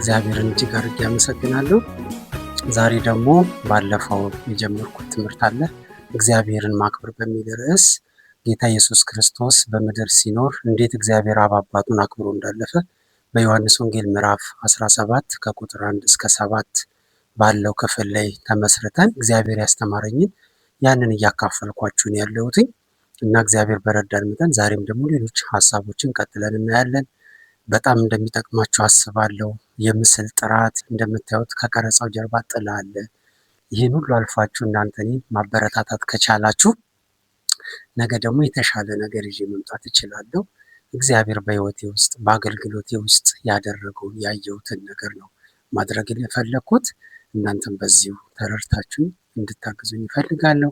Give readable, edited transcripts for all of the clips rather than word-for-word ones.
እግዚአብሔርን እጅግ አድርጌ አመሰግናለሁ። ዛሬ ደግሞ ባለፈው የጀመርኩት ትምህርት አለ እግዚአብሔርን ማክበር በሚል ርዕስ ጌታ ኢየሱስ ክርስቶስ በምድር ሲኖር እንዴት እግዚአብሔር አብ አባቱን አክብሮ እንዳለፈ በዮሐንስ ወንጌል ምዕራፍ 17 ከቁጥር 1 እስከ 7 ባለው ክፍል ላይ ተመስርተን እግዚአብሔር ያስተማረኝን ያንን እያካፈልኳችሁ ነው ያለሁት እና እግዚአብሔር በረዳን መጠን ዛሬም ደግሞ ሌሎች ሐሳቦችን ቀጥለን እናያለን። በጣም እንደሚጠቅማችሁ አስባለሁ። የምስል ጥራት እንደምታዩት ከቀረጻው ጀርባ ጥላ አለ። ይህን ሁሉ አልፋችሁ እናንተ እኔን ማበረታታት ከቻላችሁ ነገ ደግሞ የተሻለ ነገር ይዤ መምጣት እችላለሁ። እግዚአብሔር በሕይወቴ ውስጥ በአገልግሎቴ ውስጥ ያደረገውን ያየሁትን ነገር ነው ማድረግ የፈለኩት። እናንተም በዚሁ ተረድታችሁ እንድታግዙኝ እፈልጋለሁ፣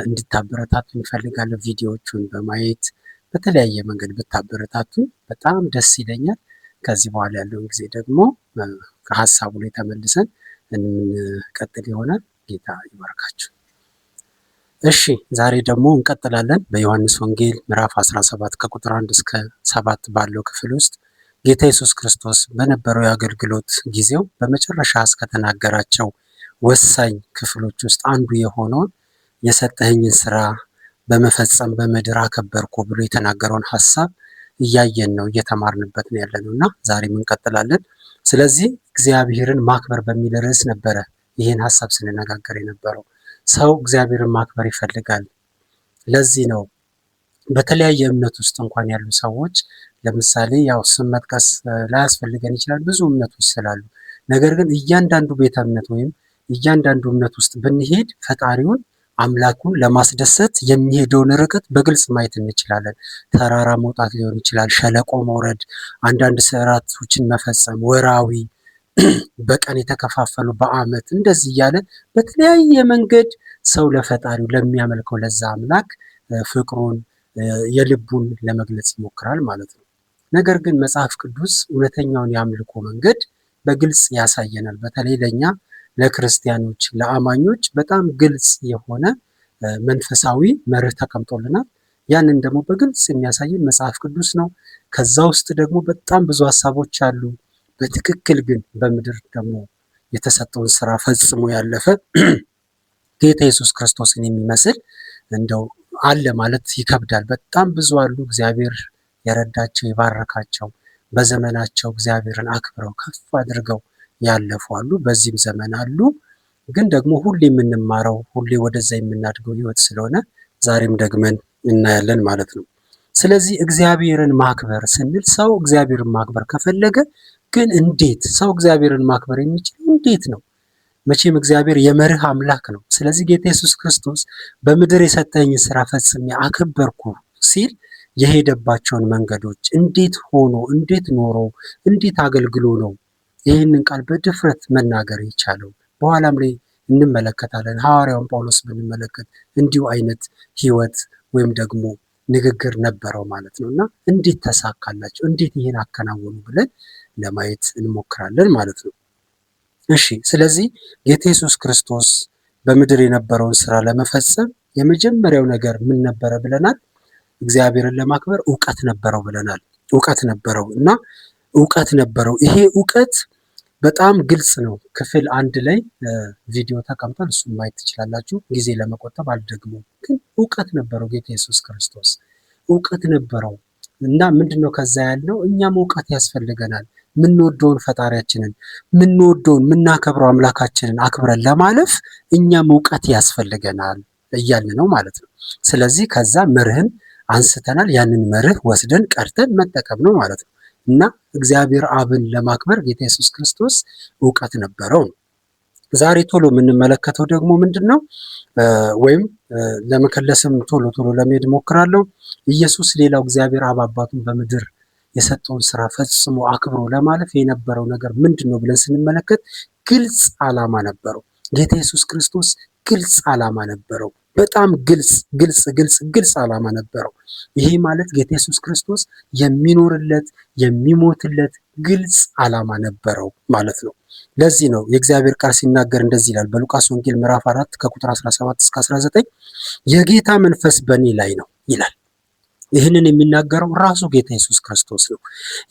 እንድታበረታቱኝ እፈልጋለሁ። ቪዲዮዎቹን በማየት በተለያየ መንገድ ብታበረታቱኝ በጣም ደስ ይለኛል። ከዚህ በኋላ ያለውን ጊዜ ደግሞ ከሀሳቡ ላይ ተመልሰን እንቀጥል ይሆናል። ጌታ ይባርካችሁ። እሺ ዛሬ ደግሞ እንቀጥላለን። በዮሐንስ ወንጌል ምዕራፍ 17 ከቁጥር 1 እስከ 7 ባለው ክፍል ውስጥ ጌታ ኢየሱስ ክርስቶስ በነበረው የአገልግሎት ጊዜው በመጨረሻ እስከተናገራቸው ወሳኝ ክፍሎች ውስጥ አንዱ የሆነውን የሰጠኸኝን ስራ በመፈጸም በምድር አከበርኩ ብሎ የተናገረውን ሐሳብ እያየን ነው፣ እየተማርንበት ነው ያለነው እና ዛሬም እንቀጥላለን። ስለዚህ እግዚአብሔርን ማክበር በሚል ርዕስ ነበረ ይህን ሐሳብ ስንነጋገር የነበረው። ሰው እግዚአብሔርን ማክበር ይፈልጋል። ለዚህ ነው በተለያየ እምነት ውስጥ እንኳን ያሉ ሰዎች ለምሳሌ ያው ስም መጥቀስ ላያስፈልገን ይችላል፣ ብዙ እምነቶች ስላሉ፣ ነገር ግን እያንዳንዱ ቤተ እምነት ወይም እያንዳንዱ እምነት ውስጥ ብንሄድ ፈጣሪውን አምላኩን ለማስደሰት የሚሄደውን ርቀት በግልጽ ማየት እንችላለን። ተራራ መውጣት ሊሆን ይችላል፣ ሸለቆ መውረድ፣ አንዳንድ ስዕራቶችን መፈጸም፣ ወራዊ በቀን የተከፋፈሉ በዓመት እንደዚህ እያለ በተለያየ መንገድ ሰው ለፈጣሪው ለሚያመልከው ለዛ አምላክ ፍቅሩን የልቡን ለመግለጽ ይሞክራል ማለት ነው። ነገር ግን መጽሐፍ ቅዱስ እውነተኛውን የአምልኮ መንገድ በግልጽ ያሳየናል። በተለይ ለእኛ ለክርስቲያኖች ለአማኞች በጣም ግልጽ የሆነ መንፈሳዊ መርህ ተቀምጦልናል። ያንን ደግሞ በግልጽ የሚያሳየን መጽሐፍ ቅዱስ ነው። ከዛ ውስጥ ደግሞ በጣም ብዙ ሀሳቦች አሉ። በትክክል ግን በምድር ደግሞ የተሰጠውን ስራ ፈጽሞ ያለፈ ጌታ ኢየሱስ ክርስቶስን የሚመስል እንደው አለ ማለት ይከብዳል። በጣም ብዙ አሉ። እግዚአብሔር የረዳቸው የባረካቸው በዘመናቸው እግዚአብሔርን አክብረው ከፍ አድርገው ያለፉ አሉ፣ በዚህም ዘመን አሉ። ግን ደግሞ ሁሌ የምንማረው ሁሌ ወደዛ የምናድገው ህይወት ስለሆነ ዛሬም ደግመን እናያለን ማለት ነው። ስለዚህ እግዚአብሔርን ማክበር ስንል ሰው እግዚአብሔርን ማክበር ከፈለገ ግን እንዴት? ሰው እግዚአብሔርን ማክበር የሚችለው እንዴት ነው? መቼም እግዚአብሔር የመርህ አምላክ ነው። ስለዚህ ጌታ ኢየሱስ ክርስቶስ በምድር የሰጠኝ ስራ ፈጽሜ አከበርኩ ሲል የሄደባቸውን መንገዶች እንዴት ሆኖ እንዴት ኖሮ እንዴት አገልግሎ ነው ይህንን ቃል በድፍረት መናገር የቻለው? በኋላም ላይ እንመለከታለን። ሐዋርያውን ጳውሎስ ብንመለከት እንዲሁ አይነት ህይወት ወይም ደግሞ ንግግር ነበረው ማለት ነው እና እንዴት ተሳካላቸው? እንዴት ይህን አከናወኑ ብለን ለማየት እንሞክራለን ማለት ነው። እሺ ስለዚህ ጌታ ኢየሱስ ክርስቶስ በምድር የነበረውን ስራ ለመፈጸም የመጀመሪያው ነገር ምን ነበረ ብለናል? እግዚአብሔርን ለማክበር እውቀት ነበረው ብለናል። እውቀት ነበረው እና እውቀት ነበረው። ይሄ እውቀት በጣም ግልጽ ነው። ክፍል 1 ላይ ቪዲዮ ተቀምጧል፣ እሱን ማየት ትችላላችሁ። ጊዜ ለመቆጠብ አልደግሞም። ግን እውቀት ነበረው ጌታ ኢየሱስ ክርስቶስ እውቀት ነበረው እና ምንድነው ከዛ ያለው? እኛም እውቀት ያስፈልገናል። ምንወደውን ፈጣሪያችንን ምንወደውን ምናከብረው አምላካችንን አክብረን ለማለፍ እኛም እውቀት ያስፈልገናል እያልን ነው ማለት ነው። ስለዚህ ከዛ መርህን አንስተናል። ያንን መርህ ወስደን ቀርተን መጠቀም ነው ማለት ነው እና እግዚአብሔር አብን ለማክበር ጌታ ኢየሱስ ክርስቶስ እውቀት ነበረው ነው። ዛሬ ቶሎ የምንመለከተው ደግሞ ምንድን ነው? ወይም ለመከለስም ቶሎ ለመሄድ ሞክራለሁ። ኢየሱስ ሌላው እግዚአብሔር አብ አባቱን በምድር የሰጠውን ስራ ፈጽሞ አክብሮ ለማለፍ የነበረው ነገር ምንድን ነው ብለን ስንመለከት ግልጽ ዓላማ ነበረው። ጌታ ኢየሱስ ክርስቶስ ግልጽ ዓላማ ነበረው። በጣም ግልጽ ዓላማ ነበረው። ይሄ ማለት ጌታ ኢየሱስ ክርስቶስ የሚኖርለት የሚሞትለት ግልጽ ዓላማ ነበረው ማለት ነው። ለዚህ ነው የእግዚአብሔር ቃል ሲናገር እንደዚህ ይላል በሉቃስ ወንጌል ምዕራፍ 4 ከቁጥር 17 እስከ 19 የጌታ መንፈስ በእኔ ላይ ነው ይላል። ይህንን የሚናገረው ራሱ ጌታ ኢየሱስ ክርስቶስ ነው።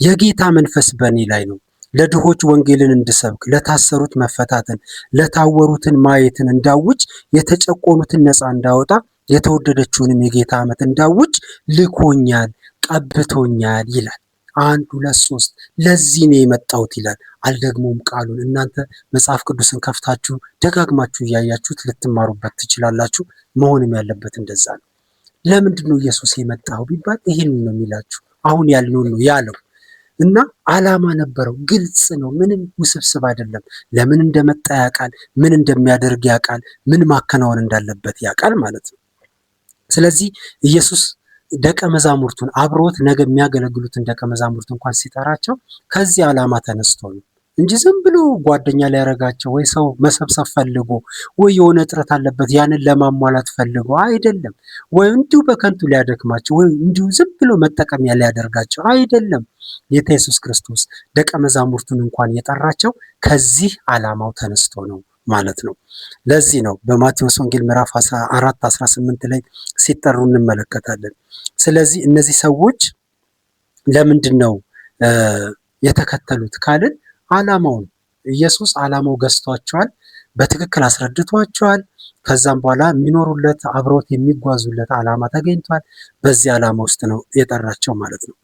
የጌታ መንፈስ በእኔ ላይ ነው፣ ለድሆች ወንጌልን እንድሰብክ፣ ለታሰሩት መፈታትን፣ ለታወሩትን ማየትን እንዳውጅ፣ የተጨቆኑትን ነፃ እንዳወጣ፣ የተወደደችውንም የጌታ ዓመት እንዳውጅ ልኮኛል፣ ቀብቶኛል ይላል። 1 2 3 ለዚህ ነው የመጣሁት ይላል። አልደግሞም ቃሉን። እናንተ መጽሐፍ ቅዱስን ከፍታችሁ ደጋግማችሁ እያያችሁት ልትማሩበት ትችላላችሁ። መሆንም ያለበት እንደዛ ነው። ለምንድን ነው ኢየሱስ የመጣው ቢባል ይህን ነው የሚላችሁ። አሁን ያልነውን ነው ያለው እና ዓላማ ነበረው። ግልጽ ነው። ምንም ውስብስብ አይደለም። ለምን እንደመጣ ያውቃል። ምን እንደሚያደርግ ያውቃል። ምን ማከናወን እንዳለበት ያውቃል ማለት ነው። ስለዚህ ኢየሱስ ደቀ መዛሙርቱን አብሮት ነገ የሚያገለግሉትን ደቀ መዛሙርት እንኳን ሲጠራቸው ከዚህ ዓላማ ተነስቶ ነው እንጂ ዝም ብሎ ጓደኛ ሊያደርጋቸው ወይ ሰው መሰብሰብ ፈልጎ ወይ የሆነ እጥረት አለበት ያንን ለማሟላት ፈልጎ አይደለም። ወይ እንዲሁ በከንቱ ሊያደክማቸው ወይ እንዲሁ ዝም ብሎ መጠቀሚያ ሊያደርጋቸው አይደለም። ጌታ ኢየሱስ ክርስቶስ ደቀ መዛሙርቱን እንኳን የጠራቸው ከዚህ ዓላማው ተነስቶ ነው ማለት ነው። ለዚህ ነው በማቴዎስ ወንጌል ምዕራፍ 14 18 ላይ ሲጠሩ እንመለከታለን። ስለዚህ እነዚህ ሰዎች ለምንድን ነው የተከተሉት ካልን ዓላማውን ኢየሱስ ዓላማው ገዝቷቸዋል፣ በትክክል አስረድቷቸዋል። ከዛም በኋላ የሚኖሩለት አብሮት የሚጓዙለት ዓላማ ተገኝቷል። በዚህ ዓላማ ውስጥ ነው የጠራቸው ማለት ነው።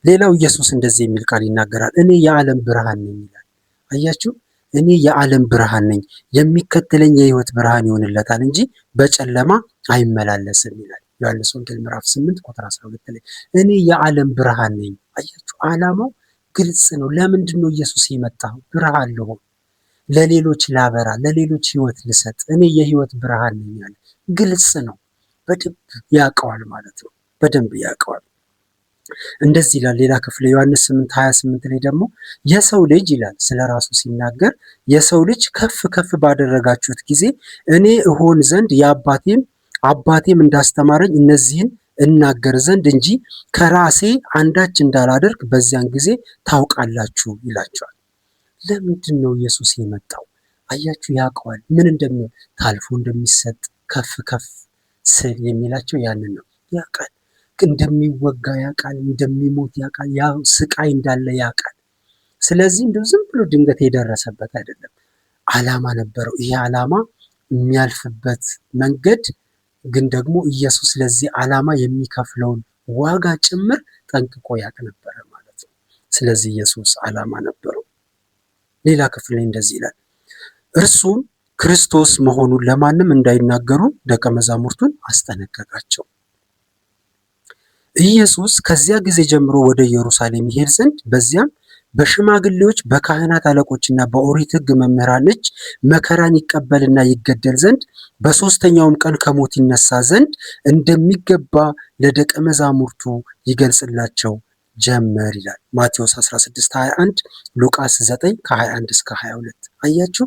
ሌላው ኢየሱስ እንደዚህ የሚል ቃል ይናገራል። እኔ የዓለም ብርሃን ነኝ ይላል። አያችሁ፣ እኔ የዓለም ብርሃን ነኝ፣ የሚከተለኝ የሕይወት ብርሃን ይሆንለታል እንጂ በጨለማ አይመላለስም ይላል። ዮሐንስ ወንጌል ምዕራፍ 8 ቁጥር 12 ላይ እኔ የዓለም ብርሃን ነኝ። አያችሁ፣ ዓላማው ግልጽ ነው። ለምንድን ነው ኢየሱስ የመጣው? ብርሃን ልሆን፣ ለሌሎች ላበራ፣ ለሌሎች ሕይወት ልሰጥ፣ እኔ የሕይወት ብርሃን ነኝ ያለ ግልጽ ነው። በደንብ ያውቀዋል ማለት ነው። በደንብ ያውቀዋል። እንደዚህ ይላል ሌላ ክፍል ዮሐንስ 8:28 ላይ ደግሞ የሰው ልጅ ይላል ስለ ራሱ ሲናገር የሰው ልጅ ከፍ ከፍ ባደረጋችሁት ጊዜ እኔ እሆን ዘንድ አባቴም እንዳስተማረኝ እነዚህን እናገር ዘንድ እንጂ ከራሴ አንዳች እንዳላደርግ በዚያን ጊዜ ታውቃላችሁ ይላቸዋል። ለምንድን ነው ኢየሱስ የመጣው? አያችሁ፣ ያውቀዋል ምን እንደሚሆን ታልፎ እንደሚሰጥ ከፍ ከፍ ስል የሚላቸው ያንን ነው። ያውቃል፣ እንደሚወጋ ያውቃል፣ እንደሚሞት ያውቃል፣ ያው ስቃይ እንዳለ ያውቃል። ስለዚህ እንደው ዝም ብሎ ድንገት የደረሰበት አይደለም። ዓላማ ነበረው። ይሄ ዓላማ የሚያልፍበት መንገድ ግን ደግሞ ኢየሱስ ለዚህ ዓላማ የሚከፍለውን ዋጋ ጭምር ጠንቅቆ ያውቅ ነበረ ማለት ነው። ስለዚህ ኢየሱስ ዓላማ ነበረው። ሌላ ክፍል ላይ እንደዚህ ይላል፣ እርሱም ክርስቶስ መሆኑን ለማንም እንዳይናገሩ ደቀ መዛሙርቱን አስጠነቀቃቸው። ኢየሱስ ከዚያ ጊዜ ጀምሮ ወደ ኢየሩሳሌም ይሄድ ዘንድ በዚያም በሽማግሌዎች በካህናት አለቆችና በኦሪት ሕግ መምህራን እጅ መከራን ይቀበልና ይገደል ዘንድ በሦስተኛውም ቀን ከሞት ይነሳ ዘንድ እንደሚገባ ለደቀ መዛሙርቱ ይገልጽላቸው ጀመር ይላል። ማቴዎስ 16:21፣ ሉቃስ 9 ከ21 እስከ 22። አያችሁ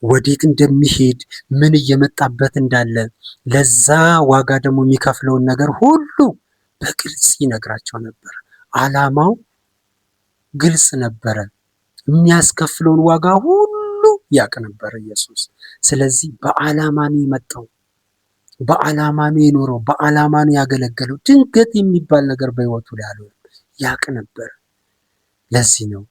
ወዴት እንደሚሄድ ምን እየመጣበት እንዳለ ለዛ ዋጋ ደግሞ የሚከፍለውን ነገር ሁሉ በግልጽ ይነግራቸው ነበር። ዓላማው ግልጽ ነበረ። የሚያስከፍለውን ዋጋ ሁሉ ያውቅ ነበር ኢየሱስ። ስለዚህ በዓላማ ነው የመጣው፣ በዓላማ ነው የኖረው፣ በዓላማ ነው ያገለገለው። ድንገት የሚባል ነገር በሕይወቱ ላይ አልሆነም፣ ያውቅ ነበር። ለዚህ ነው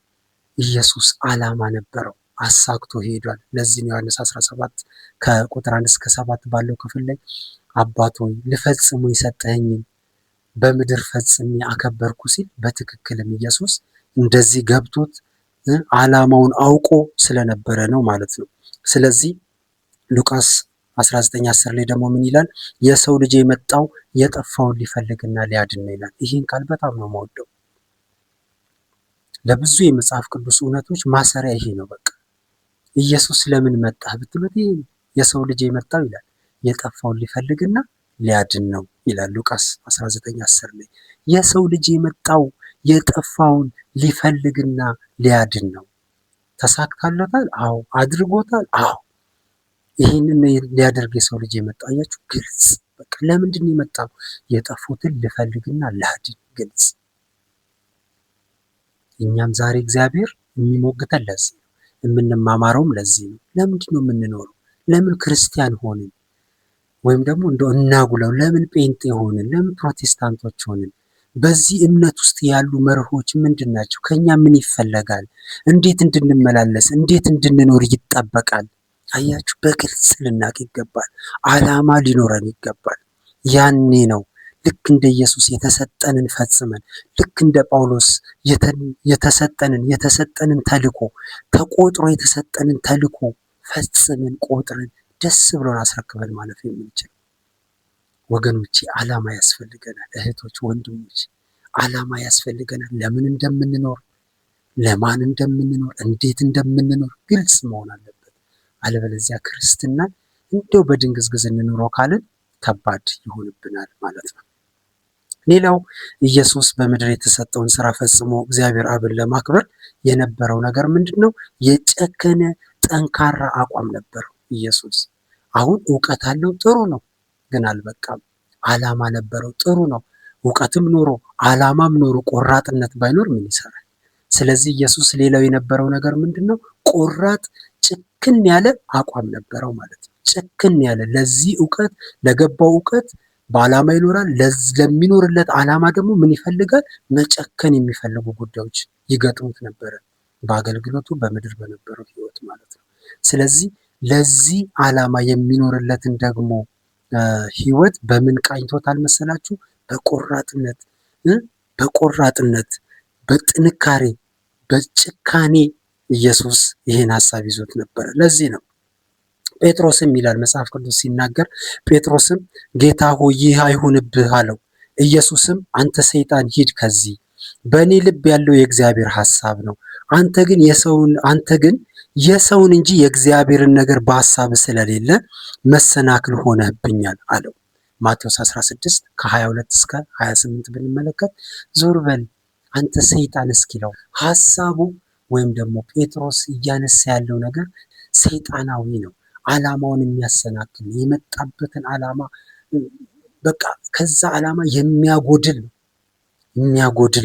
ኢየሱስ ዓላማ ነበረው፣ አሳክቶ ሄዷል። ለዚህ ነው ዮሐንስ 17 ከቁጥር 1 እስከ 7 ባለው ክፍል ላይ አባት ሆይ ልፈጽሙ የሰጠኸኝን በምድር ፈጽሜ አከበርኩ ሲል በትክክልም ኢየሱስ እንደዚህ ገብቶት ዓላማውን አውቆ ስለነበረ ነው ማለት ነው። ስለዚህ ሉቃስ 19:10 ላይ ደግሞ ምን ይላል? የሰው ልጅ የመጣው የጠፋውን ሊፈልግና ሊያድን ነው ይላል። ይህን ቃል በጣም ነው የምወደው። ለብዙ የመጽሐፍ ቅዱስ እውነቶች ማሰሪያ ይሄ ነው። በቃ ኢየሱስ ለምን መጣ ብትሉት ይሄ የሰው ልጅ የመጣው ይላል የጠፋውን ሊፈልግና ሊያድን ነው ይላል ሉቃስ 19:10 ላይ። የሰው ልጅ የመጣው የጠፋውን ሊፈልግና ሊያድን ነው። ተሳክቶለታል? አዎ። አድርጎታል? አዎ። ይህንን ሊያደርግ የሰው ልጅ የመጣው አያችሁ፣ ግልጽ። በቃ ለምንድን ነው የመጣው? የጠፉትን ልፈልግና ላድን። ግልጽ። እኛም ዛሬ እግዚአብሔር የሚሞግተን ለዚህ ነው፣ የምንማማረውም ለዚህ ነው። ለምንድን ነው የምንኖረው? ለምን ክርስቲያን ሆንን? ወይም ደግሞ እንደው እናጉለው፣ ለምን ጴንጤ ሆንን? ለምን ፕሮቴስታንቶች ሆንን? በዚህ እምነት ውስጥ ያሉ መርሆች ምንድን ናቸው? ከኛ ምን ይፈለጋል? እንዴት እንድንመላለስ፣ እንዴት እንድንኖር ይጠበቃል? አያችሁ፣ በግልጽ ልናቅ ይገባል። ዓላማ ሊኖረን ይገባል። ያኔ ነው ልክ እንደ ኢየሱስ የተሰጠንን ፈጽመን፣ ልክ እንደ ጳውሎስ የተሰጠንን ተልኮ ተቆጥሮ የተሰጠንን ተልኮ ፈጽመን ቆጥረን ደስ ብሎን አስረክበን ማለፍ የምንችል ወገኖቼ። ዓላማ ያስፈልገናል። እህቶች፣ ወንድሞች፣ ዓላማ ያስፈልገናል። ለምን እንደምንኖር፣ ለማን እንደምንኖር፣ እንዴት እንደምንኖር ግልጽ መሆን አለበት። አለበለዚያ ክርስትና እንደው በድንግዝግዝ እንኖረው ካልን ከባድ ይሆንብናል ማለት ነው። ሌላው ኢየሱስ በምድር የተሰጠውን ስራ ፈጽሞ እግዚአብሔር አብን ለማክበር የነበረው ነገር ምንድን ነው? የጨከነ ጠንካራ አቋም ነበረው ኢየሱስ። አሁን እውቀት አለው፣ ጥሩ ነው፣ ግን አልበቃም። ዓላማ ነበረው፣ ጥሩ ነው። እውቀትም ኖሮ ዓላማም ኖሮ ቆራጥነት ባይኖር ምን ይሰራል? ስለዚህ ኢየሱስ ሌላው የነበረው ነገር ምንድን ነው? ቆራጥ ጭክን ያለ አቋም ነበረው ማለት ነው። ጭክን ያለ ለዚህ እውቀት ለገባው እውቀት በዓላማ ይኖራል። ለሚኖርለት ዓላማ ደግሞ ምን ይፈልጋል? መጨከን የሚፈልጉ ጉዳዮች ይገጥሙት ነበረ በአገልግሎቱ በምድር በነበረው ሕይወት ማለት ነው። ስለዚህ ለዚህ ዓላማ የሚኖርለትን ደግሞ ሕይወት በምን ቃኝቶታል መሰላችሁ? በቆራጥነት፣ በጥንካሬ፣ በጭካኔ ኢየሱስ ይህን ሀሳብ ይዞት ነበረ። ለዚህ ነው ጴጥሮስም ይላል መጽሐፍ ቅዱስ ሲናገር፣ ጴጥሮስም ጌታ ሆይ ይህ አይሁንብህ አለው። ኢየሱስም አንተ ሰይጣን ሂድ ከዚህ፣ በእኔ ልብ ያለው የእግዚአብሔር ሐሳብ ነው፣ አንተ ግን የሰውን እንጂ የእግዚአብሔርን ነገር በሐሳብ ስለሌለ መሰናክል ሆነህብኛል አለው። ማቴዎስ 16 ከ22 እስከ 28 ብንመለከት ዞር በል አንተ ሰይጣን እስኪለው ሐሳቡ ወይም ደግሞ ጴጥሮስ እያነሳ ያለው ነገር ሰይጣናዊ ነው። ዓላማውን የሚያሰናክል የመጣበትን ዓላማ በቃ ከዛ ዓላማ የሚያጎድል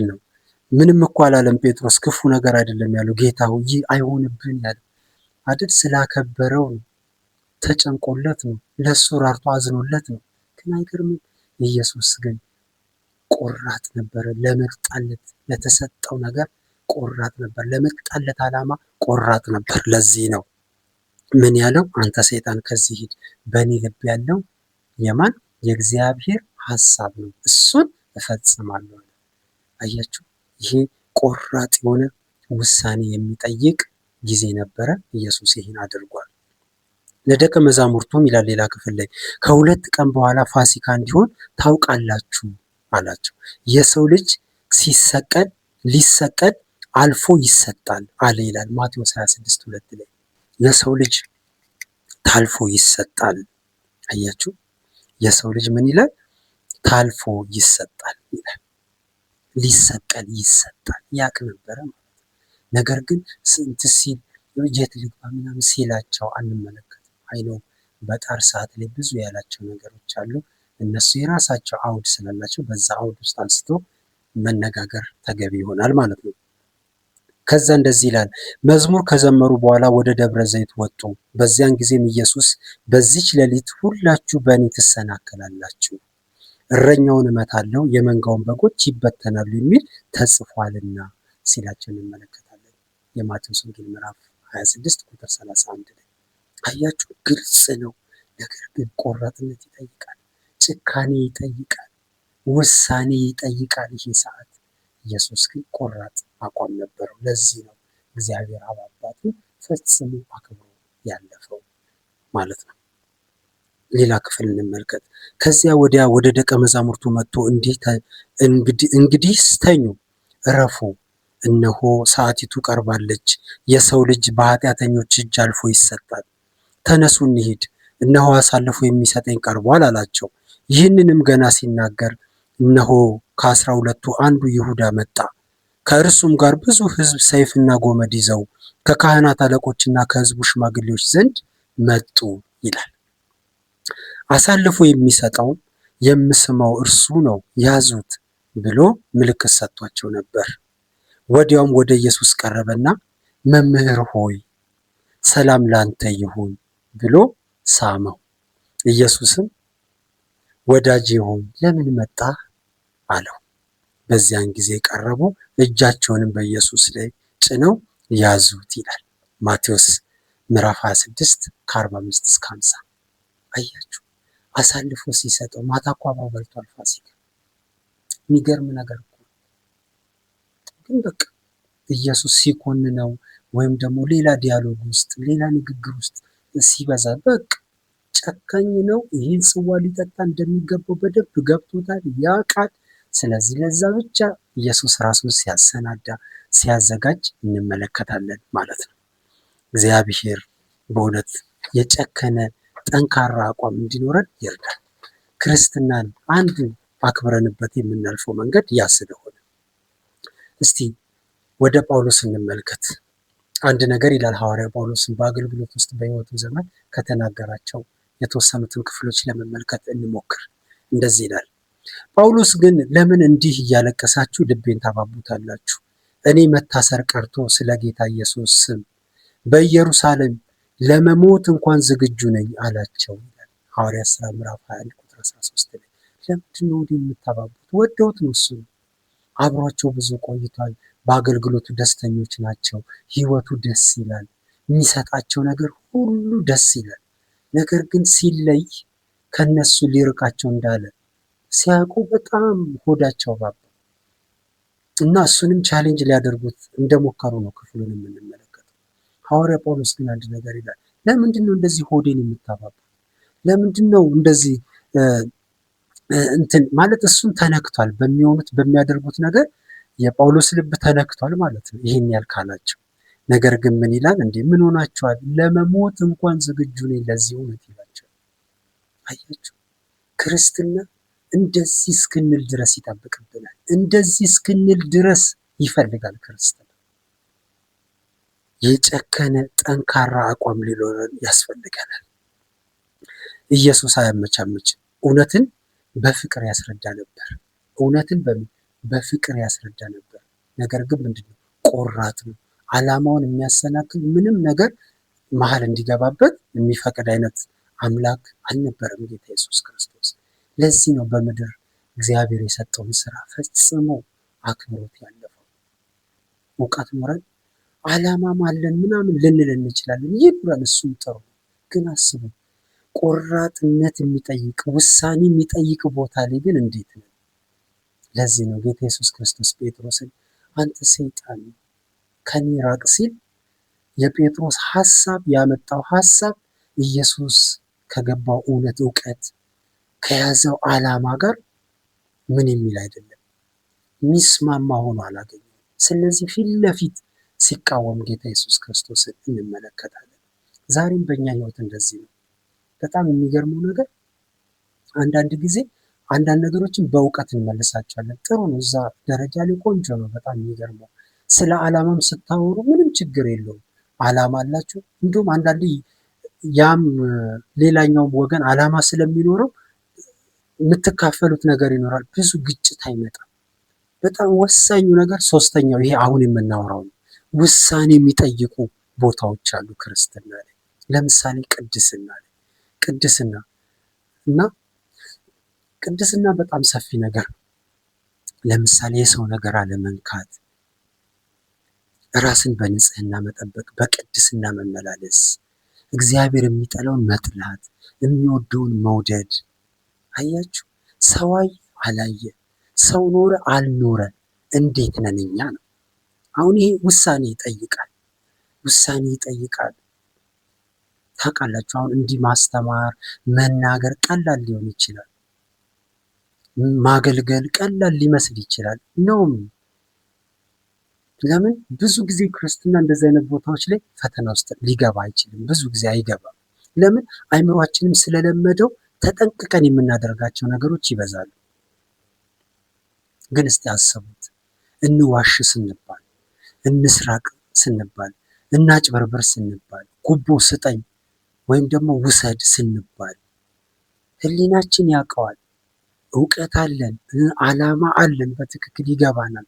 ነው። ምንም እኮ አላለም ጴጥሮስ፣ ክፉ ነገር አይደለም ያለው። ጌታ ሆይ ይህ አይሆንብን ያለው አይደል? ስላከበረው ነው፣ ተጨንቆለት ነው፣ ለሱ ራርቶ አዝኖለት ነው። ግን አይገርምም? ኢየሱስ ግን ቆራጥ ነበረ። ለመጣለት ለተሰጠው ነገር ቆራጥ ነበር። ለመጣለት ዓላማ ቆራጥ ነበር። ለዚህ ነው ምን ያለው? አንተ ሰይጣን ከዚህ ሂድ፣ በእኔ ልብ ያለው የማን የእግዚአብሔር ሐሳብ ነው፣ እሱን እፈጽማለሁ አለ። አያችሁ፣ ይሄ ቆራጥ የሆነ ውሳኔ የሚጠይቅ ጊዜ ነበረ። ኢየሱስ ይህን አድርጓል። ለደቀ መዛሙርቱም ይላል ሌላ ክፍል ላይ ከ2 ቀን በኋላ ፋሲካ እንዲሆን ታውቃላችሁ አላቸው። የሰው ልጅ ሊሰቀል አልፎ ይሰጣል አለ ይላል ማቴዎስ 26:2 ላይ የሰው ልጅ ታልፎ ይሰጣል። አያችሁ፣ የሰው ልጅ ምን ይላል? ታልፎ ይሰጣል ይላል። ሊሰቀል ይሰጣል ያቅ ነበረ ማለት ነው። ነገር ግን ስንት ሲል የት ልግባ ምናምን ሲላቸው አንመለከትም። አይነው በጣር ሰዓት ላይ ብዙ ያላቸው ነገሮች አሉ። እነሱ የራሳቸው አውድ ስላላቸው በዛ አውድ ውስጥ አንስቶ መነጋገር ተገቢ ይሆናል ማለት ነው። ከዛ እንደዚህ ይላል፣ መዝሙር ከዘመሩ በኋላ ወደ ደብረ ዘይት ወጡ። በዚያን ጊዜም ኢየሱስ በዚች ሌሊት ሁላችሁ በእኔ ትሰናከላላችሁ፣ እረኛውን እመታለሁ፣ የመንጋውን በጎች ይበተናሉ የሚል ተጽፏልና ሲላቸው እንመለከታለን። የማቴዎስ ወንጌል ምዕራፍ 26 ቁጥር 31 ላይ አያችሁ፣ ግልጽ ነው። ነገር ግን ቆራጥነት ይጠይቃል፣ ጭካኔ ይጠይቃል፣ ውሳኔ ይጠይቃል። ይሄ ሰዓት ኢየሱስ ግን ቆራጥ አቋም ነበረው። ለዚህ ነው እግዚአብሔር አብ አባቱ ፈጽሞ አክብሮ ያለፈው ማለት ነው። ሌላ ክፍል እንመልከት። ከዚያ ወዲያ ወደ ደቀ መዛሙርቱ መጥቶ እንግዲህ ተኙ፣ እረፉ፣ እነሆ ሰዓቲቱ ቀርባለች፣ የሰው ልጅ በኃጢአተኞች እጅ አልፎ ይሰጣል። ተነሱ እንሂድ፣ እነሆ አሳልፎ የሚሰጠኝ ቀርቧል አላቸው። ይህንንም ገና ሲናገር እነሆ ከ12ቱ አንዱ ይሁዳ መጣ። ከእርሱም ጋር ብዙ ሕዝብ ሰይፍና ጎመድ ይዘው ከካህናት አለቆችና ከሕዝቡ ሽማግሌዎች ዘንድ መጡ ይላል። አሳልፎ የሚሰጠው የምስመው እርሱ ነው፣ ያዙት ብሎ ምልክት ሰጥቷቸው ነበር። ወዲያውም ወደ ኢየሱስ ቀረበና መምህር ሆይ ሰላም ላንተ ይሁን ብሎ ሳመው። ኢየሱስም ወዳጄ ሆይ ለምን መጣህ አለው። በዚያን ጊዜ ቀረቡ፣ እጃቸውንም በኢየሱስ ላይ ጭነው ያዙት ይላል ማቴዎስ ምዕራፍ 26 ከ45 እስከ 50። አያችሁ አሳልፎ ሲሰጠው። ማታ እኮ አብረው በልቷል ፋሲካ። የሚገርም ነገር እኮ ግን በቃ ኢየሱስ ሲኮንነው ወይም ደግሞ ሌላ ዲያሎግ ውስጥ ሌላ ንግግር ውስጥ ሲበዛ በቃ ጨካኝ ነው። ይህን ጽዋ ሊጠጣ እንደሚገባው በደንብ ገብቶታል፣ ያውቃል። ስለዚህ ለዛ ብቻ ኢየሱስ ራሱን ሲያሰናዳ ሲያዘጋጅ እንመለከታለን ማለት ነው። እግዚአብሔር በእውነት የጨከነ ጠንካራ አቋም እንዲኖረን ይርዳል። ክርስትናን አንዱ አክብረንበት የምናልፈው መንገድ ያ ስለሆነ እስቲ ወደ ጳውሎስ እንመልከት። አንድ ነገር ይላል ሐዋርያ ጳውሎስን በአገልግሎት ውስጥ በሕይወቱ ዘመን ከተናገራቸው የተወሰኑትን ክፍሎች ለመመልከት እንሞክር። እንደዚህ ይላል፣ ጳውሎስ ግን ለምን እንዲህ እያለቀሳችሁ ልቤን ታባቡታላችሁ? እኔ መታሰር ቀርቶ ስለ ጌታ ኢየሱስ ስም በኢየሩሳሌም ለመሞት እንኳን ዝግጁ ነኝ አላቸው ይላል ሐዋርያት ሥራ ምዕራፍ 21 ቁጥር 13 ላይ። ለምንድን ነው ወዲህ የምታባቡት? ወደውት ነው። እሱ አብሯቸው ብዙ ቆይቷል። በአገልግሎቱ ደስተኞች ናቸው። ህይወቱ ደስ ይላል። የሚሰጣቸው ነገር ሁሉ ደስ ይላል። ነገር ግን ሲለይ ከነሱ ሊርቃቸው እንዳለ ሲያውቁ በጣም ሆዳቸው ባባ እና እሱንም ቻሌንጅ ሊያደርጉት እንደሞከሩ ነው ክፍሉን የምንመለከተው። ሐዋርያ ጳውሎስ ግን አንድ ነገር ይላል። ለምንድን ነው እንደዚህ ሆዴን የምታባቡት? ለምንድን ነው እንደዚህ እንትን ማለት እሱን ተነክቷል። በሚሆኑት በሚያደርጉት ነገር የጳውሎስ ልብ ተነክቷል ማለት ነው። ይህን ያህል ካላቸው ነገር ግን ምን ይላል? እንዴ ምን ሆናችኋል? ለመሞት እንኳን ዝግጁ ነኝ ለዚህ እውነት ይላቸዋል። አያችሁ ክርስትና እንደዚህ እስክንል ድረስ ይጠብቅብናል። እንደዚህ እስክንል ድረስ ይፈልጋል ክርስትና። የጨከነ ጠንካራ አቋም ሊኖረን ያስፈልገናል። ኢየሱስ አያመቻመችም። እውነትን በፍቅር ያስረዳ ነበር። እውነትን በፍቅር ያስረዳ ነበር። ነገር ግን ምንድነው? ቆራጥ ነው። ዓላማውን የሚያሰናክል ምንም ነገር መሀል እንዲገባበት የሚፈቅድ አይነት አምላክ አልነበረም ጌታ ኢየሱስ ክርስቶስ። ለዚህ ነው በምድር እግዚአብሔር የሰጠውን ስራ ፈጽሞ አክብሮት ያለፈው። እውቀት ኖረን ዓላማም አለን ምናምን ልንል እንችላለን። ይብራን እሱም ጥሩ ግን አስቡ፣ ቆራጥነት የሚጠይቅ ውሳኔ የሚጠይቅ ቦታ ላይ ግን እንዴት ነው? ለዚህ ነው ጌታ ኢየሱስ ክርስቶስ ጴጥሮስን አንተ ሰይጣን ከኔ ራቅ ሲል የጴጥሮስ ሐሳብ ያመጣው ሐሳብ ኢየሱስ ከገባው እውነት እውቀት ከያዘው ዓላማ ጋር ምን የሚል አይደለም፣ ሚስማማ ሆኖ አላገኘም። ስለዚህ ፊት ለፊት ሲቃወም ጌታ ኢየሱስ ክርስቶስን እንመለከታለን። ዛሬም በእኛ ህይወት እንደዚህ ነው። በጣም የሚገርመው ነገር አንዳንድ ጊዜ አንዳንድ ነገሮችን በእውቀት እንመልሳቸዋለን። ጥሩ ነው፣ እዛ ደረጃ ላይ ቆንጆ ነው። በጣም የሚገርመው ስለ ዓላማም ስታወሩ ምንም ችግር የለውም። ዓላማ አላችሁ። እንዲሁም አንዳንድ ያም ሌላኛውም ወገን ዓላማ ስለሚኖረው የምትካፈሉት ነገር ይኖራል። ብዙ ግጭት አይመጣም። በጣም ወሳኙ ነገር ሶስተኛው ይሄ አሁን የምናወራው ነው። ውሳኔ የሚጠይቁ ቦታዎች አሉ ክርስትና ላይ። ለምሳሌ ቅድስና ላይ ቅድስና በጣም ሰፊ ነገር ነው። ለምሳሌ የሰው ነገር አለመንካት፣ ራስን በንጽህና መጠበቅ፣ በቅድስና መመላለስ፣ እግዚአብሔር የሚጠላውን መጥላት፣ የሚወደውን መውደድ። አያችሁ ሰው አየ አላየ፣ ሰው ኖረ አልኖረ እንዴት ነን እኛ ነው። አሁን ይሄ ውሳኔ ይጠይቃል። ታውቃላችሁ አሁን እንዲህ ማስተማር መናገር ቀላል ሊሆን ይችላል። ማገልገል ቀላል ሊመስል ይችላል። ነውም። ለምን ብዙ ጊዜ ክርስትና እንደዚህ አይነት ቦታዎች ላይ ፈተና ውስጥ ሊገባ አይችልም። ብዙ ጊዜ አይገባም። ለምን? አይምሯችንም ስለለመደው ተጠንቅቀን የምናደርጋቸው ነገሮች ይበዛሉ። ግን እስቲ አስቡት፣ እንዋሽ ስንባል፣ እንስራቅ ስንባል፣ እናጭበርበር ስንባል፣ ጉቦ ስጠኝ ወይም ደግሞ ውሰድ ስንባል ህሊናችን ያውቀዋል። እውቀት አለን፣ ዓላማ አለን፣ በትክክል ይገባናል።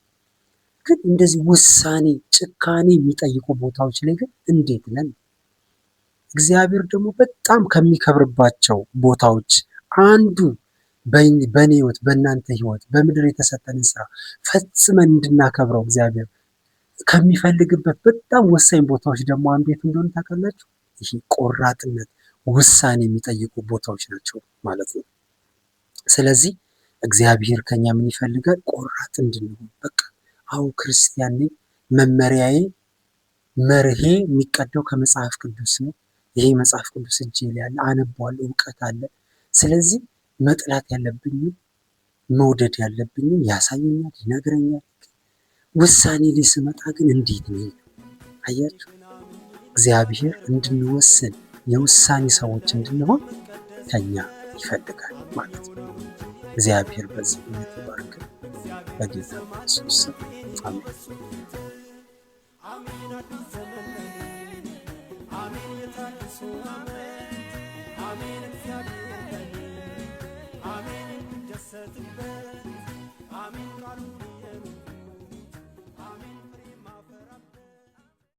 ግን እንደዚህ ውሳኔ ጭካኔ የሚጠይቁ ቦታዎች ላይ ግን እንዴት ነን? እግዚአብሔር ደግሞ በጣም ከሚከብርባቸው ቦታዎች አንዱ በእኔ ህይወት፣ በእናንተ ህይወት፣ በምድር የተሰጠንን ስራ ፈጽመን እንድናከብረው እግዚአብሔር ከሚፈልግበት በጣም ወሳኝ ቦታዎች ደግሞ አንዱ የት እንደሆነ ታውቃላችሁ? ይሄ ቆራጥነት፣ ውሳኔ የሚጠይቁ ቦታዎች ናቸው ማለት ነው። ስለዚህ እግዚአብሔር ከኛ ምን ይፈልጋል? ቆራጥ እንድንሆን። በቃ አዎ ክርስቲያን ነኝ፣ መመሪያዬ መርሄ የሚቀዳው ከመጽሐፍ ቅዱስ ነው። ይሄ መጽሐፍ ቅዱስ እጄ ላይ ያለ አነባዋለሁ፣ እውቀት አለ። ስለዚህ መጥላት ያለብኝም መውደድ ያለብኝም ያሳየኛል፣ ይነግረኛል። ውሳኔ ላይ ስመጣ ግን እንዴት ነው? አያችሁ፣ እግዚአብሔር እንድንወስን የውሳኔ ሰዎች እንድንሆን ከኛ ይፈልጋል ማለት ነው። እግዚአብሔር በዚህ ሁኔታ ይባርክ። በጌታ ኢየሱስ ስም አሜን። አሜን።